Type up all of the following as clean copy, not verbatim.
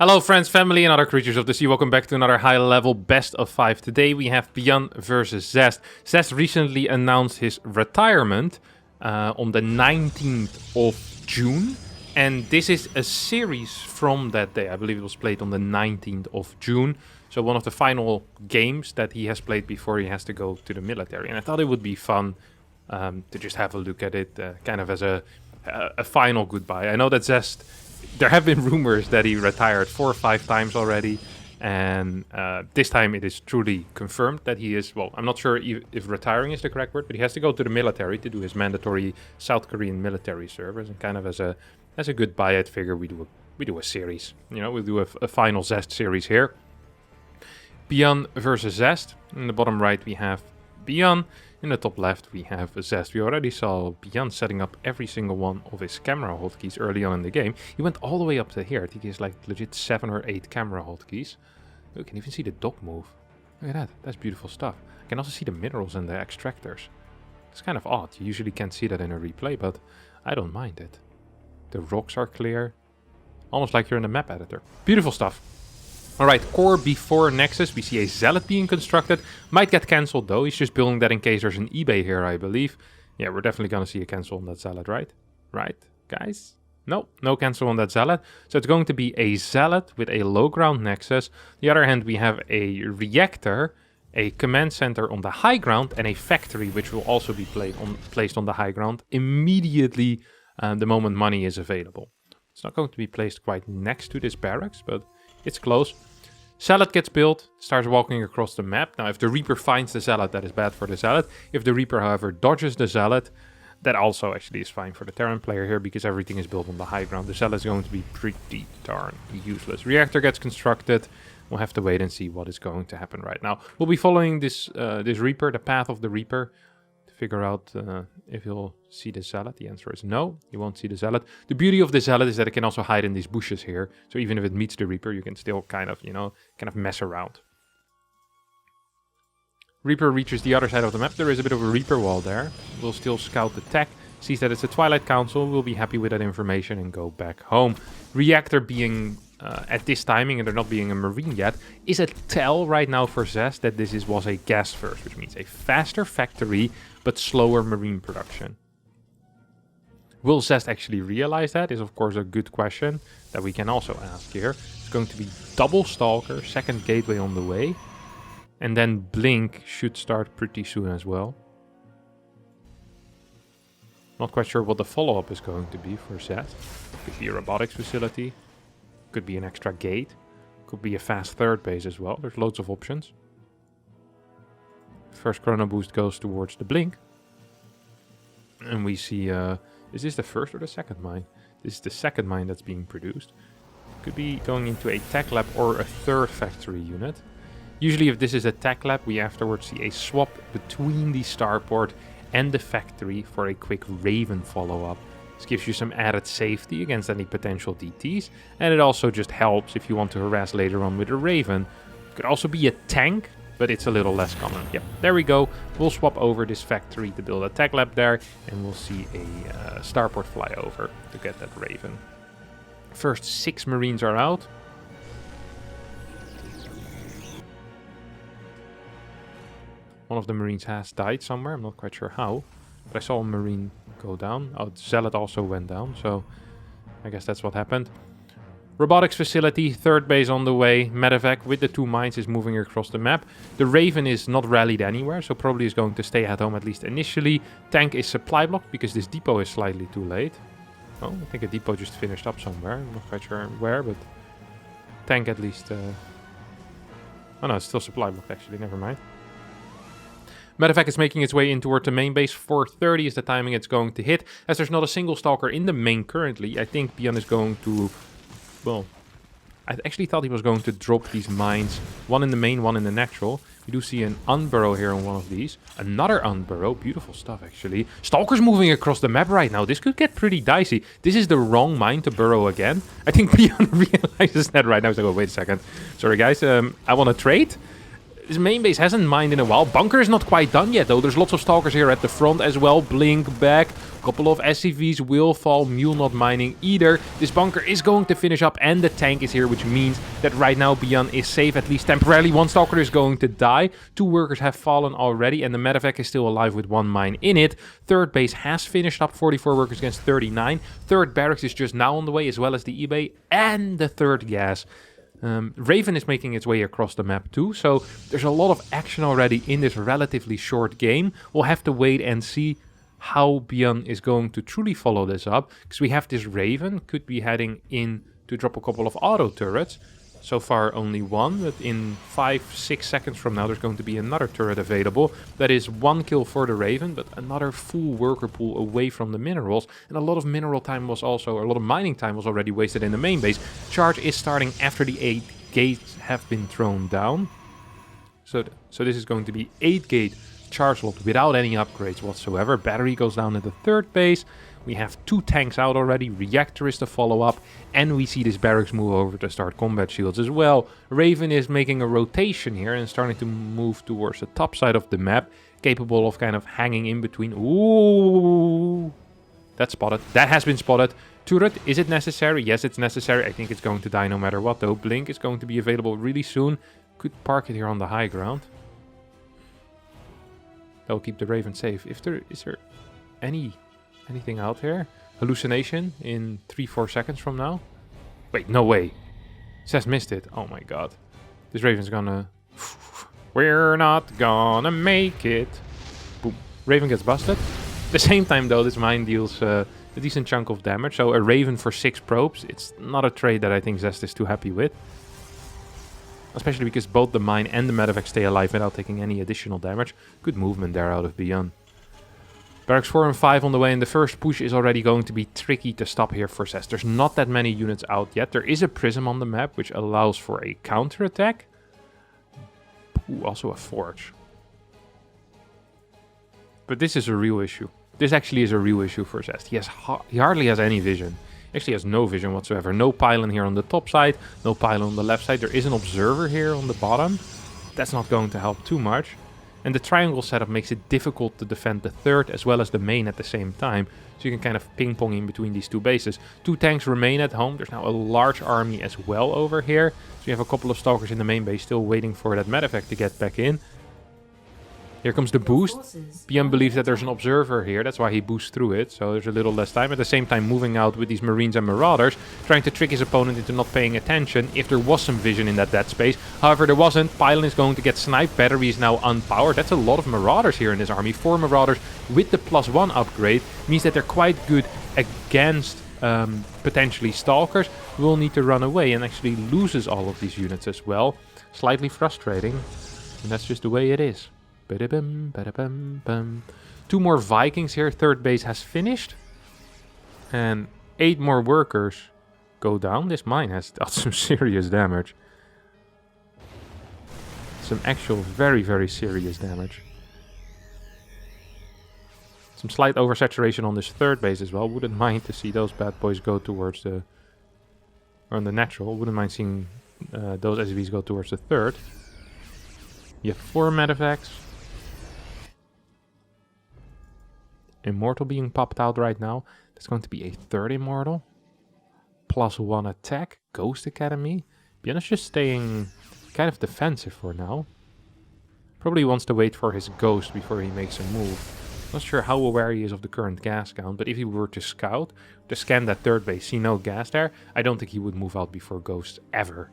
Hello friends, family and other creatures of the sea, welcome back to another high level best of 5. Today we have ByuN versus Zest. Zest recently announced his retirement on the 19th of June. And this is a series from that day. I believe it was played on the 19th of June. So one of the final games that he has played before he has to go to the military. And I thought it would be fun to just have a look at it, kind of as a final goodbye. I know that Zest... There have been rumors that he retired 4 or 5 times already, and this time it is truly confirmed that he is, well, I'm not sure if retiring is the correct word, but he has to go to the military to do his mandatory South Korean military service, and kind of as a goodbye, I'd figure we do a series. You know, we'll do a final Zest series here. ByuN versus Zest. In the bottom right we have ByuN. In the top left we have Zest. We already saw ByuN setting up every single one of his camera hotkeys early on in the game. He went all the way up to here. I think he has like legit 7 or 8 camera hotkeys. Oh, you can even see the dog move. Look at that. That's beautiful stuff. I can also see the minerals and the extractors. It's kind of odd. You usually can't see that in a replay, but I don't mind it. The rocks are clear. Almost like you're in a map editor. Beautiful stuff. Alright, core before Nexus, we see a Zealot being constructed. Might get cancelled though, he's just building that in case there's an eBay here, I believe. Yeah, we're definitely gonna see a cancel on that Zealot, right? Right, guys? No cancel on that Zealot. So it's going to be a Zealot with a low ground Nexus. On the other hand, we have a Reactor, a Command Center on the high ground, and a Factory, which will also be placed on the high ground immediately the moment money is available. It's not going to be placed quite next to this barracks, but it's close. Zealot gets built, starts walking across the map. Now, if the Reaper finds the Zealot, that is bad for the Zealot. If the Reaper, however, dodges the Zealot, that also actually is fine for the Terran player here, because everything is built on the high ground. The Zealot is going to be pretty darn useless. Reactor gets constructed. We'll have to wait and see what is going to happen right now. We'll be following this Reaper, the path of the Reaper, to figure out if he'll see the Zealot. The answer is no, you won't see the Zealot. The beauty of the Zealot is that it can also hide in these bushes here. So even if it meets the Reaper, you can still kind of mess around. Reaper reaches the other side of the map. There is a bit of a Reaper wall there. We'll still scout the tech. Sees that it's a Twilight Council. We'll be happy with that information and go back home. Reactor being at this timing, and there not being a Marine yet, is a tell right now for Zest that this was a gas first, which means a faster factory but slower Marine production. Will Zest actually realize that is of course a good question that we can also ask here. It's going to be double Stalker, second Gateway on the way, and then Blink should start pretty soon as well. Not quite sure what the follow-up is going to be for Zest. Could be a robotics facility, could be an extra gate, could be a fast third base as well. There's loads of options. First chrono boost goes towards the Blink. And we see, is this the first or the second mine? This is the second mine that's being produced. Could be going into a tech lab or a third factory unit. Usually if this is a tech lab, we afterwards see a swap between the starport and the factory for a quick Raven follow-up. This gives you some added safety against any potential DTs. And it also just helps if you want to harass later on with a Raven. Could also be a tank, but it's a little less common. Yep, there we go. We'll swap over this factory to build a tech lab there, and we'll see a starport fly over to get that Raven. First 6 Marines are out. One of the Marines has died somewhere, I'm not quite sure how, but I saw a Marine go down. Oh, Zealot also went down, so I guess that's what happened. Robotics facility, third base on the way. Medevac with the 2 mines is moving across the map. The Raven is not rallied anywhere, so probably is going to stay at home at least initially. Tank is supply blocked because this depot is slightly too late. Oh, I think a depot just finished up somewhere. I'm not quite sure where, but tank at least... Oh no, it's still supply blocked actually, never mind. Medevac is making its way in toward the main base. 4:30 is the timing it's going to hit. As there's not a single Stalker in the main currently, I think ByuN is going to... Well, I actually thought he was going to drop these mines. One in the main, one in the natural. We do see an unburrow here on one of these. Another unburrow. Beautiful stuff, actually. Stalker's moving across the map right now. This could get pretty dicey. This is the wrong mine to burrow again. I think ByuN realizes that right now. He's like, oh, wait a second. Sorry, guys. I want to trade. This main base hasn't mined in a while. Bunker is not quite done yet, though. There's lots of Stalkers here at the front as well. Blink back. A couple of SCVs will fall. Mule not mining either. This bunker is going to finish up, and the tank is here, which means that right now ByuN is safe, at least temporarily. One Stalker is going to die. 2 workers have fallen already, and the medevac is still alive with 1 mine in it. Third base has finished up, 44 workers against 39. Third barracks is just now on the way, as well as the eBay and the third gas. Raven is making its way across the map too, so there's a lot of action already in this relatively short game. We'll have to wait and see how ByuN is going to truly follow this up, because we have this Raven, could be heading in to drop a couple of auto turrets. So far only 1, but in 5-6 seconds from now there's going to be another turret available. That is 1 kill for the Raven, but another full worker pool away from the minerals. And a lot of mineral time was also, or a lot of mining time was already wasted in the main base. Charge is starting after the 8 gates have been thrown down. So this is going to be 8 gate charge lot without any upgrades whatsoever. Battery goes down at the third base. We have 2 tanks out already, reactor is to follow up, and we see this barracks move over to start combat shields as well. Raven is making a rotation here and starting to move towards the top side of the map, capable of kind of hanging in between. Ooh, that's spotted. That has been spotted. Turret, is it necessary? Yes, it's necessary. I think it's going to die no matter what though. Blink is going to be available really soon. Could park it here on the high ground. That'll keep the Raven safe. Is there anything out there? Hallucination in 3-4 seconds from now? Wait, no way. Zest missed it. Oh my god. This Raven's gonna... We're not gonna make it. Boom. Raven gets busted. At the same time though, this mine deals a decent chunk of damage. So a Raven for 6 probes. It's not a trade that I think Zest is too happy with. Especially because both the mine and the medevac stay alive without taking any additional damage. Good movement there out of ByuN. Barracks 4 and 5 on the way, and the first push is already going to be tricky to stop here for Zest. There's not that many units out yet. There is a prism on the map, which allows for a counterattack. Ooh, also a forge. But this is a real issue. This actually is a real issue for Zest. He hardly has any vision. Actually has no vision whatsoever. No pylon here on the top side, no pylon on the left side. There is an observer here on the bottom. That's not going to help too much. And the triangle setup makes it difficult to defend the third as well as the main at the same time. So you can kind of ping-pong in between these 2 bases. 2 tanks remain at home. There's now a large army as well over here. So you have a couple of Stalkers in the main base still waiting for that medevac to get back in. Here comes the boost. ByuN believes that there's an observer here. That's why he boosts through it. So there's a little less time. At the same time moving out with these Marines and Marauders. Trying to trick his opponent into not paying attention. If there was some vision in that dead space. However, there wasn't. Pylon is going to get sniped. Battery is now unpowered. That's a lot of Marauders here in this army. 4 Marauders with the +1 upgrade. Means that they're quite good against potentially Stalkers. Will need to run away and actually loses all of these units as well. Slightly frustrating. And that's just the way it is. 2 more Vikings here. Third base has finished. And 8 more workers go down. This mine has dealt some serious damage. Some actual very, very serious damage. Some slight oversaturation on this third base as well. Wouldn't mind to see those bad boys go towards the... Or on the natural. Wouldn't mind seeing those SCVs go towards the third. You have 4 medevacs. Immortal being popped out right now. That's going to be a third Immortal. +1 attack. Ghost Academy. ByuN is just staying kind of defensive for now. Probably wants to wait for his Ghost before he makes a move. Not sure how aware he is of the current gas count, but if he were to scout, to scan that third base, see no gas there, I don't think he would move out before Ghost ever.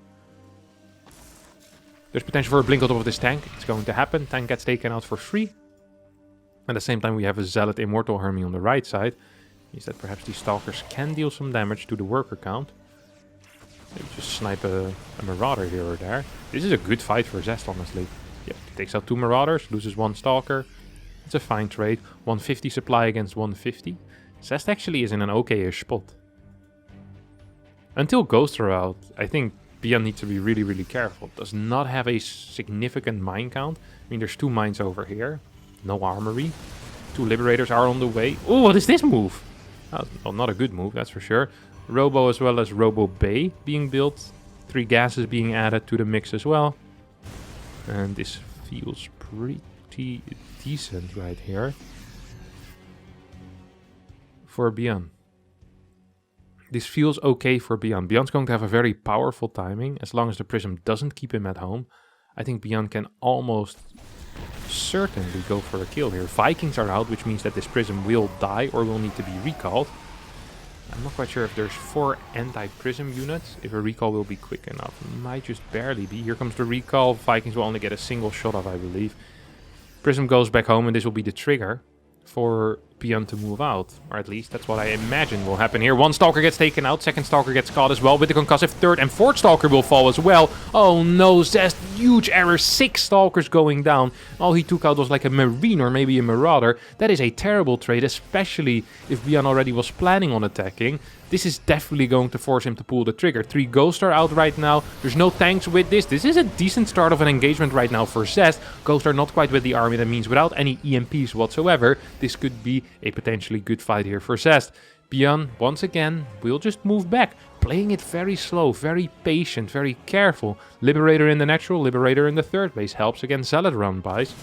There's potential for a blink on top of this tank. It's going to happen. Tank gets taken out for free. At the same time, we have a Zealot Immortal army on the right side. Means that perhaps these Stalkers can deal some damage to the worker count. Maybe just snipe a Marauder here or there. This is a good fight for Zest, honestly. Yep, takes out 2 Marauders, loses 1 Stalker. It's a fine trade. 150 supply against 150. Zest actually is in an okay-ish spot. Until Ghosts are out, I think ByuN needs to be really, really careful. Does not have a significant mine count. I mean, there's 2 mines over here. No armory. 2 Liberators are on the way. Oh, what is this move? Well, not a good move, that's for sure. Robo as well as Robo Bay being built. 3 gases being added to the mix as well. And this feels pretty decent right here for ByuN. This feels okay for ByuN. ByuN's going to have a very powerful timing. As long as the Prism doesn't keep him at home, I think ByuN can almost certainly go for a kill here. Vikings are out, which means that this Prism will die or will need to be recalled. I'm not quite sure if there's 4 anti-Prism units, if a recall will be quick enough. It might just barely be. Here comes the recall. Vikings will only get a single shot off, I believe. Prism goes back home, and this will be the trigger for ByuN to move out. Or at least that's what I imagine will happen here. 1 Stalker gets taken out, 2nd Stalker gets caught as well with the concussive, 3rd and 4th Stalker will fall as well. Oh no, Zest, huge error, 6 Stalkers going down. All he took out was like a Marine or maybe a Marauder. That is a terrible trade, especially if ByuN already was planning on attacking. This is definitely going to force him to pull the trigger. 3 Ghosts are out right now. There's no tanks with this. This is a decent start of an engagement right now for Zest. Ghosts are not quite with the army. That means without any EMPs whatsoever, this could be a potentially good fight here for Zest. ByuN, once again, will just move back. Playing it very slow, very patient, very careful. Liberator in the natural, Liberator in the 3rd base. Helps against Zealot run-bys.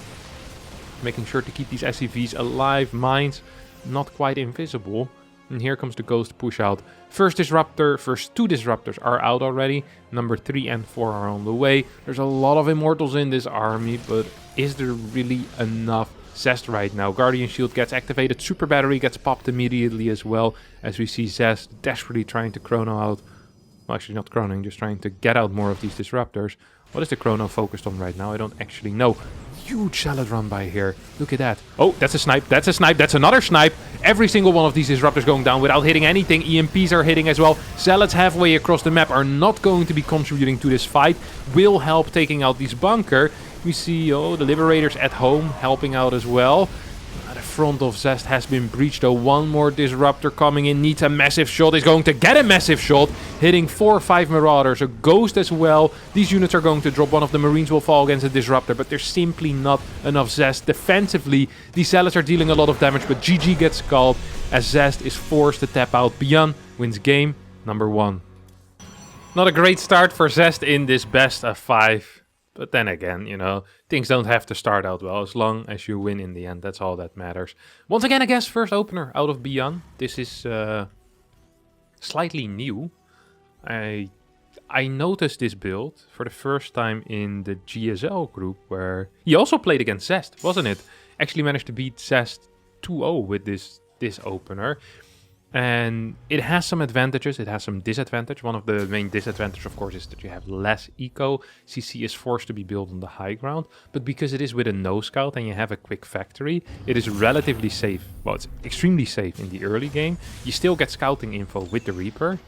Making sure to keep these SCVs alive. Mines, not quite invisible. And here comes the Ghost push out. First 2 Disruptors are out already. Number 3 and 4 are on the way. There's a lot of Immortals in this army, but is there really enough Zest right now? Guardian Shield gets activated. Super Battery gets popped immediately as well, as we see Zest desperately trying to chrono out. Well, actually not chronoing, just trying to get out more of these Disruptors. What is the chrono focused on right now? I don't actually know. Huge Zealot run by here. Look at that. Oh, that's a snipe. That's a snipe. That's another snipe. Every single one of these Disruptors going down without hitting anything. EMPs are hitting as well. Zealots halfway across the map are not going to be contributing to this fight. Will help taking out these bunker. We see, oh, the Liberators at home helping out as well. The front of Zest has been breached, though. 1 more Disruptor coming in, needs a massive shot, is going to get a massive shot, hitting 4 or 5 Marauders, a Ghost as well. These units are going to drop. One of the Marines will fall against a Disruptor, but there's simply not enough Zest. Defensively, these Zealots are dealing a lot of damage, but GG gets called as Zest is forced to tap out. ByuN wins game number 1. Not a great start for Zest in this best of 5. But then again, you know, things don't have to start out well. As long as you win in the end, that's all that matters. Once again, I guess, first opener out of ByuN. This is slightly new. I noticed this build for the first time in the GSL group, where he also played against Zest, wasn't it? Actually managed to beat Zest 2-0 with this opener. And it has some advantages, it has some disadvantages. One of the main disadvantages, of course, is that you have less eco. CC is forced to be built on the high ground. But because it is with a no scout and you have a quick factory, it is relatively safe. Well, it's extremely safe in the early game. You still get scouting info with the Reaper.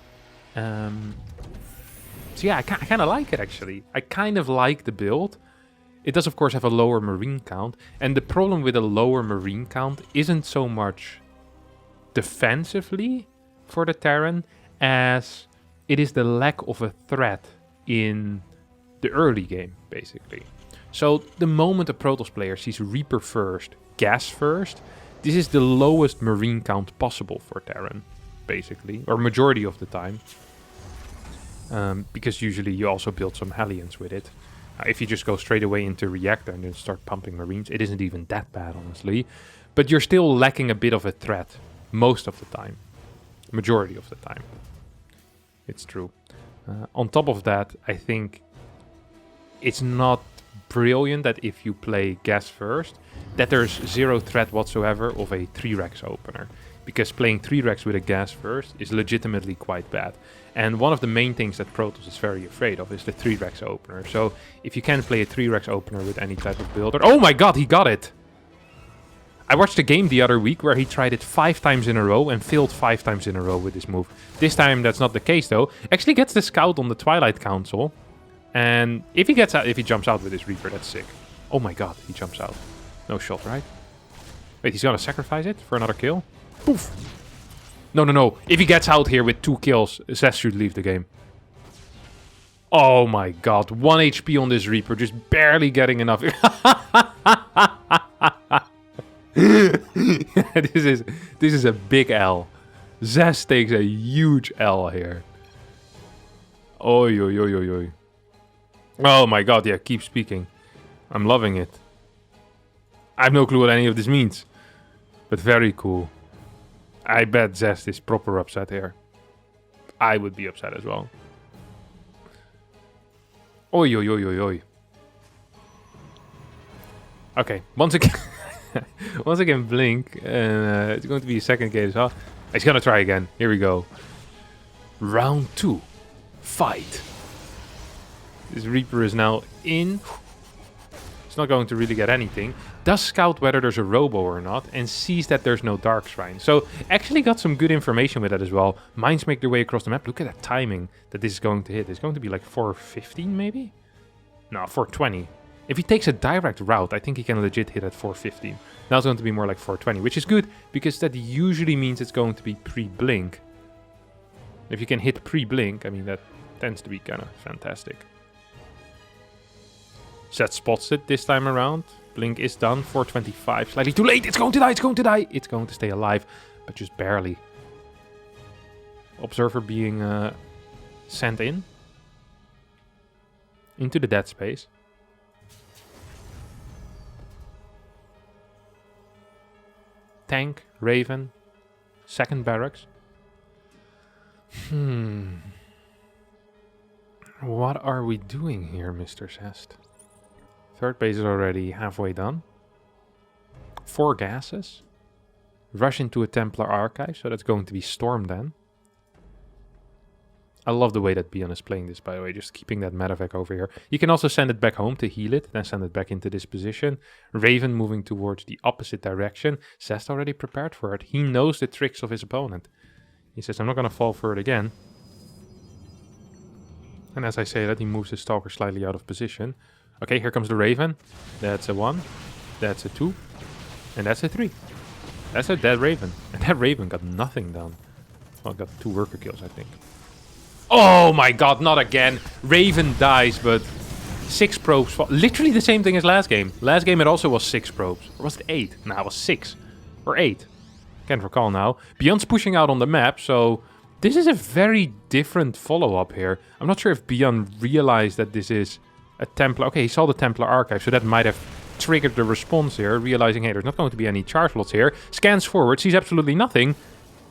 So yeah, I kind of like it, actually. I kind of like the build. It does, of course, have a lower Marine count. And the problem with a lower Marine count isn't so much defensively for the Terran as it is the lack of a threat in the early game, basically. So the moment a Protoss player sees Reaper first, Gas first, this is the lowest Marine count possible for Terran, basically, or majority of the time. Because usually you also build some Hellions with it. If you just go straight away into Reactor and then start pumping Marines, it isn't even that bad, honestly. But you're still lacking a bit of a threat. Most of the time. Majority of the time. It's true. On top of that, I think it's not brilliant that if you play Gas first, that there's zero threat whatsoever of a 3-Rex opener. Because playing 3-Rex with a Gas first is legitimately quite bad. And one of the main things that Protoss is very afraid of is the 3-Rex opener. So if you can't play a 3-Rex opener with any type of builder... Oh my god, he got it! I watched a game the other week where he tried it 5 times in a row and failed 5 times in a row with this move. This time that's not the case though. Actually gets the scout on the Twilight Council. And if he gets out, if he jumps out with his Reaper, that's sick. Oh my god, he jumps out. No shot, right? Wait, he's gonna sacrifice it for another kill? Poof! No. If he gets out here with 2 kills, Zest should leave the game. Oh my god, 1 HP on this Reaper, just barely getting enough. This is a big L. Zest takes a huge L here. Oi. Oh my god, yeah, keep speaking. I'm loving it. I have no clue what any of this means. But very cool. I bet Zest is proper upset here. I would be upset as well. Oi, oi, oi, oi, oi. Okay, once again... once again, blink. And it's going to be a second game as well. He's going to try again. Here we go. Round 2. Fight. This Reaper is now in. It's not going to really get anything. Does scout whether there's a robo or not, and sees that there's no dark shrine. So actually got some good information with that as well. Mines make their way across the map. Look at that timing that this is going to hit. It's going to be like 415 maybe? No, 420. If he takes a direct route, I think he can legit hit at 415. Now it's going to be more like 420, which is good because that usually means it's going to be pre-blink. If you can hit pre-blink, I mean, that tends to be kind of fantastic. Zest spots it this time around. Blink is done. 425. Slightly too late. It's going to die. It's going to die. It's going to stay alive, but just barely. Observer being sent in. Into the dead space. Tank, Raven, second barracks. What are we doing here, Mr. Zest? Third base is already halfway done. 4 gases. Rush into a Templar archive, so that's going to be Storm then. I love the way that ByuN is playing this, by the way, just keeping that medevac over here. You can also send it back home to heal it, then send it back into this position. Raven moving towards the opposite direction. Zest already prepared for it. He knows the tricks of his opponent. He says, I'm not going to fall for it again. And as I say that, he moves his Stalker slightly out of position. Okay, here comes the Raven. That's a 1. That's a 2. And that's a 3. That's a dead Raven. And that Raven got nothing done. Well, got 2 worker kills, I think. Oh my god, not again. Raven dies, but 6 probes fall. Literally the same thing as last game. Last game it also was 6 probes. Or was it 8? Nah, it was 6. Or 8. Can't recall now. ByuN's pushing out on the map, so this is a very different follow-up here. I'm not sure if ByuN realized that this is a Templar. Okay, he saw the Templar archive, so that might have triggered the response here, realizing, hey, there's not going to be any charge lots here. Scans forward, sees absolutely nothing.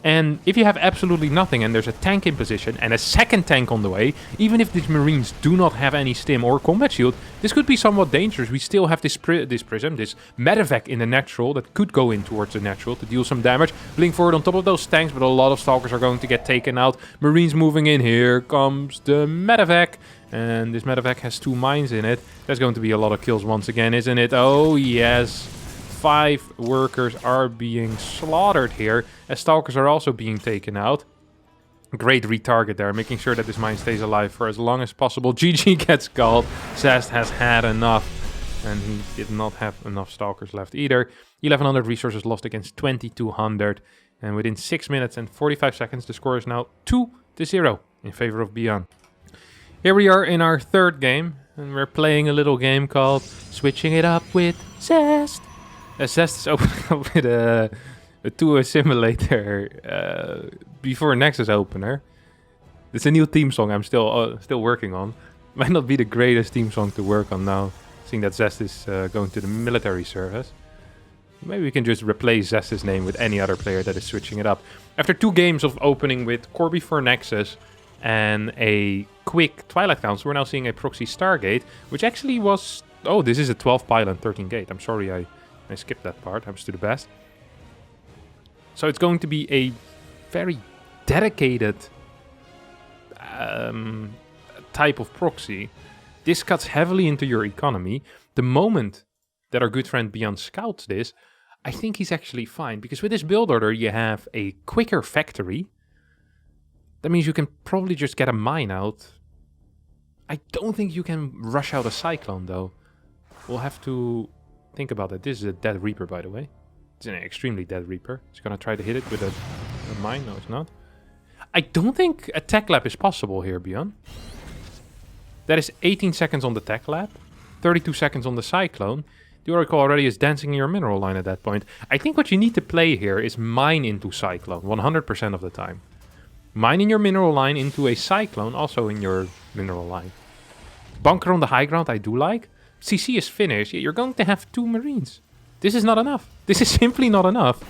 And if you have absolutely nothing and there's a tank in position and a second tank on the way, even if these Marines do not have any stim or combat shield, this could be somewhat dangerous. We still have this prism, this medevac in the natural that could go in towards the natural to deal some damage. Blink forward on top of those tanks, but a lot of Stalkers are going to get taken out. Marines moving in. Here comes the medevac. And this medevac has 2 mines in it. There's going to be a lot of kills once again, isn't it? Oh, yes. 5 workers are being slaughtered here, as Stalkers are also being taken out. Great retarget there, making sure that this mine stays alive for as long as possible. GG gets called. Zest has had enough, and he did not have enough Stalkers left either. 1100 resources lost against 2200, and within 6 minutes and 45 seconds, the score is now 2-0 in favor of ByuN. Here we are in our 3rd game, and we're playing a little game called Switching It Up with Zest. Zest is opening up with a 2 simulator before Nexus opener. It's a new theme song I'm still working on. Might not be the greatest theme song to work on now, seeing that Zest is going to the military service. Maybe we can just replace Zest's name with any other player that is switching it up. After 2 games of opening with Corby for Nexus and a quick Twilight Council, we're now seeing a proxy Stargate, which actually was... Oh, this is a 12 pylon, 13 gate. I'm sorry I skipped that part. Happens to the best. So it's going to be a very dedicated type of proxy. This cuts heavily into your economy. The moment that our good friend ByuN scouts this, I think he's actually fine. Because with this build order, you have a quicker factory. That means you can probably just get a mine out. I don't think you can rush out a Cyclone, though. We'll have to think about that. This is a dead Reaper, by the way. It's an extremely dead Reaper. It's going to try to hit it with a mine. No, it's not. I don't think a tech lab is possible here, ByuN. That is 18 seconds on the tech lab. 32 seconds on the Cyclone. The Oracle already is dancing in your mineral line at that point. I think what you need to play here is mine into Cyclone 100% of the time. Mine in your mineral line into a Cyclone, also in your mineral line. Bunker on the high ground I do like, CC is finished, you're going to have 2 Marines. This is not enough. This is simply not enough.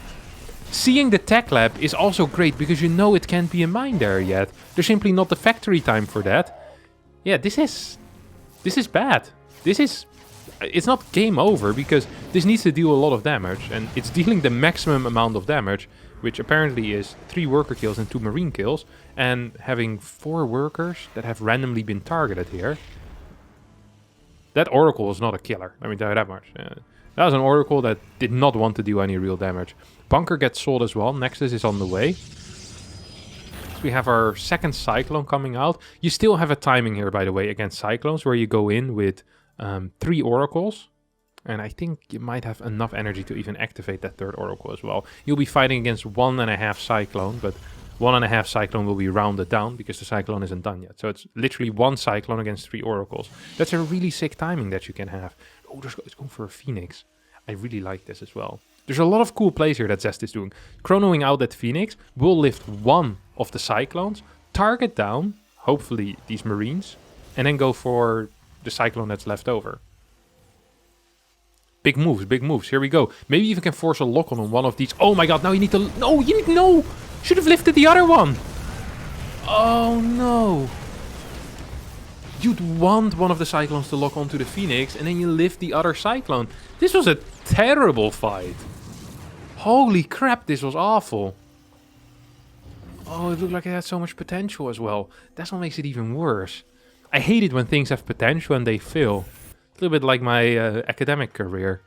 Seeing the tech lab is also great because you know it can't be a mine there yet. There's simply not the factory time for that. Yeah, this is bad. It's not game over because this needs to deal a lot of damage, and it's dealing the maximum amount of damage, which apparently is 3 worker kills and 2 marine kills, and having 4 workers that have randomly been targeted here. That Oracle was not a killer, let me tell you that much. That was an Oracle that did not want to do any real damage. Bunker gets sold as well. Nexus is on the way. So we have our second Cyclone coming out. You still have a timing here, by the way, against Cyclones, where you go in with 3 Oracles. And I think you might have enough energy to even activate that 3rd Oracle as well. You'll be fighting against 1.5 Cyclone, but 1.5 Cyclone will be rounded down because the Cyclone isn't done yet. So it's literally 1 Cyclone against 3 Oracles. That's a really sick timing that you can have. Oh, it's going for a Phoenix. I really like this as well. There's a lot of cool plays here that Zest is doing. Chronoing out that Phoenix will lift 1 of the Cyclones, target down, hopefully these Marines, and then go for the Cyclone that's left over. Big moves, big moves. Here we go. Maybe even can force a lock on one of these. Oh my god, now you need to... No, you need... No! Should have lifted the other one. Oh no. You'd want one of the Cyclones to lock onto the Phoenix, and then you lift the other Cyclone. This was a terrible fight. Holy crap, this was awful. Oh, it looked like it had so much potential as well. That's what makes it even worse. I hate it when things have potential and they fail. A little bit like my academic career.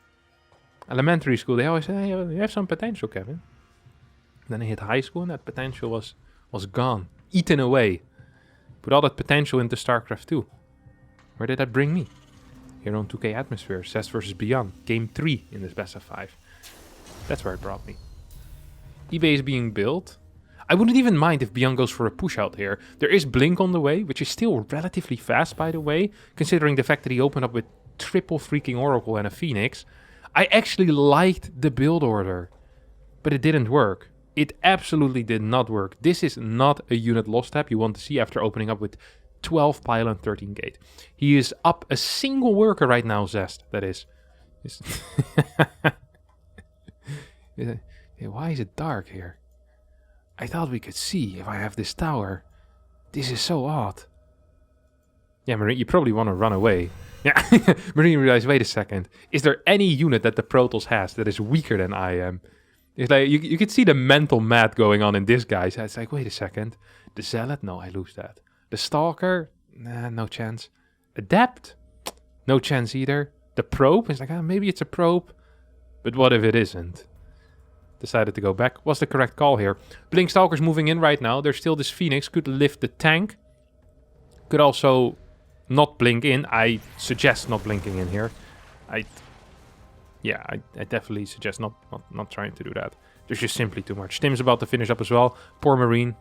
Elementary school, they always say, hey, you have some potential, Kevin. Then I hit high school and that potential was gone. Eaten away. Put all that potential into StarCraft 2. Where did that bring me? Here on 2K Atmosphere, Zest versus ByuN. Game 3 in this best of 5. That's where it brought me. eBay is being built. I wouldn't even mind if ByuN goes for a push out here. There is Blink on the way, which is still relatively fast, by the way, considering the fact that he opened up with triple freaking Oracle and a Phoenix. I actually liked the build order, but it didn't work. It absolutely did not work. This is not a unit loss tab you want to see after opening up with 12 pylon, 13 gate. He is up a single worker right now, Zest, that is. Why is it dark here? I thought we could see if I have this tower. This is so odd. Yeah, Marine, you probably want to run away. Yeah, Marine realized, wait a second. Is there any unit that the Protoss has that is weaker than I am? It's like, you could see the mental math going on in this guy. So it's like, wait a second. The Zealot? No, I lose that. The Stalker? Nah, no chance. Adept? No chance either. The Probe? It's like, maybe it's a Probe. But what if it isn't? Decided to go back. Was the correct call here. Blink Stalker's moving in right now. There's still this Phoenix. Could lift the tank. Could also not blink in. I suggest not blinking in here. I definitely suggest not trying to do that. There's just simply too much. Tim's about to finish up as well. Poor Marine.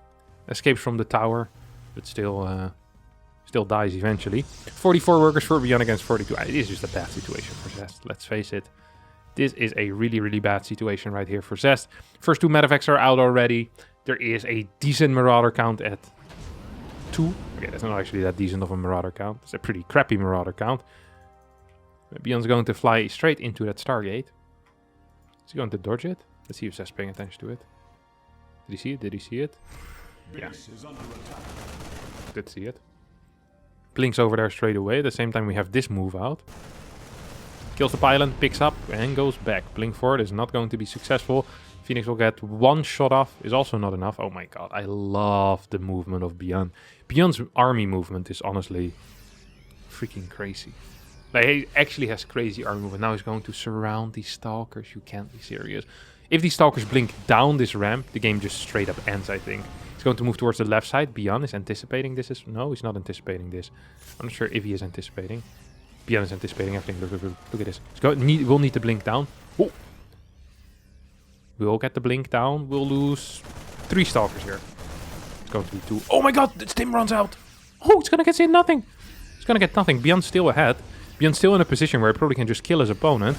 Escapes from the tower. But still dies eventually. 44 workers for ByuN against 42. It is just a bad situation for Zest. Let's face it. This is a really, really bad situation right here for Zest. First 2 medevacs are out already. There is a decent Marauder count at 2. Okay, that's not actually that decent of a Marauder count. It's a pretty crappy Marauder count. ByuN's going to fly straight into that Stargate. Is he going to dodge it? Let's see if Zest's paying attention to it. Did he see it? Did he see it? Yeah. Did see it. Blinks over there straight away. At the same time we have this move out. Kills the pylon, picks up, and goes back. Blink forward is not going to be successful. Phoenix will get 1 shot off, is also not enough. Oh my god, I love the movement of ByuN. ByuN's army movement is honestly freaking crazy. Like, he actually has crazy army movement. Now he's going to surround these Stalkers. You can't be serious. If these Stalkers blink down this ramp, the game just straight up ends, I think. He's going to move towards the left side. ByuN is anticipating this. No, he's not anticipating this. I'm not sure if he is anticipating. ByuN is anticipating everything. Look at this. We'll need to blink down. Oh. We'll get the blink down. We'll lose 3 Stalkers here. It's going to be 2. Oh my god, Tim runs out. Oh, it's going to get nothing. It's going to get nothing. ByuN's still ahead. ByuN's still in a position where he probably can just kill his opponent.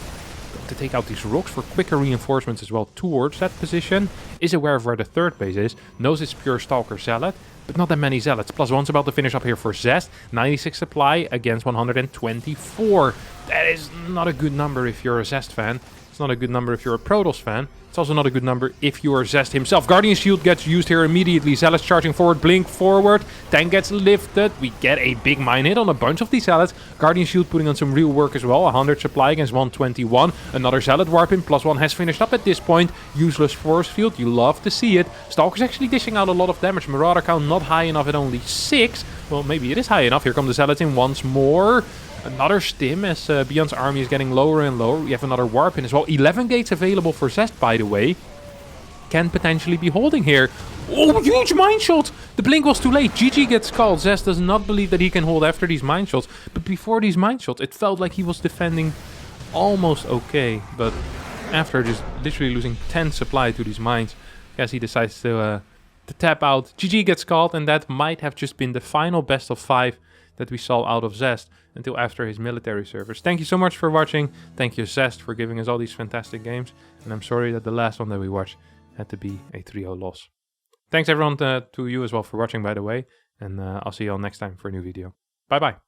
to take out these rocks for quicker reinforcements as well towards that position. Is aware of where the third base is. Knows it's pure Stalker Zealot, but not that many Zealots. +1's about to finish up here for Zest. 96 supply against 124. That is not a good number if you're a Zest fan. It's not a good number if you're a Protoss fan. It's also not a good number if you are Zest himself. Guardian Shield gets used here immediately. Zealots charging forward, blink forward. Tank gets lifted. We get a big mine hit on a bunch of these Zealots. Guardian Shield putting on some real work as well. 100 supply against 121. Another Zealot warp in. +1 has finished up at this point. Useless force field. You love to see it. Stalker's actually dishing out a lot of damage. Marauder count not high enough at only 6. Well, maybe it is high enough. Here come the Zealots in once more. Another stim as ByuN's army is getting lower and lower. We have another warp in as well. 11 gates available for Zest, by the way. Can potentially be holding here. Oh, huge mine shot! The blink was too late. GG gets called. Zest does not believe that he can hold after these mine shots. But before these mine shots, it felt like he was defending almost okay. But after just literally losing 10 supply to these mines, I guess he decides to tap out. GG gets called, and that might have just been the final best of 5 that we saw out of Zest until after his military service. Thank you so much for watching. Thank you, Zest, for giving us all these fantastic games. And I'm sorry that the last one that we watched had to be a 3-0 loss. Thanks everyone to you as well for watching, by the way. And I'll see you all next time for a new video. Bye-bye.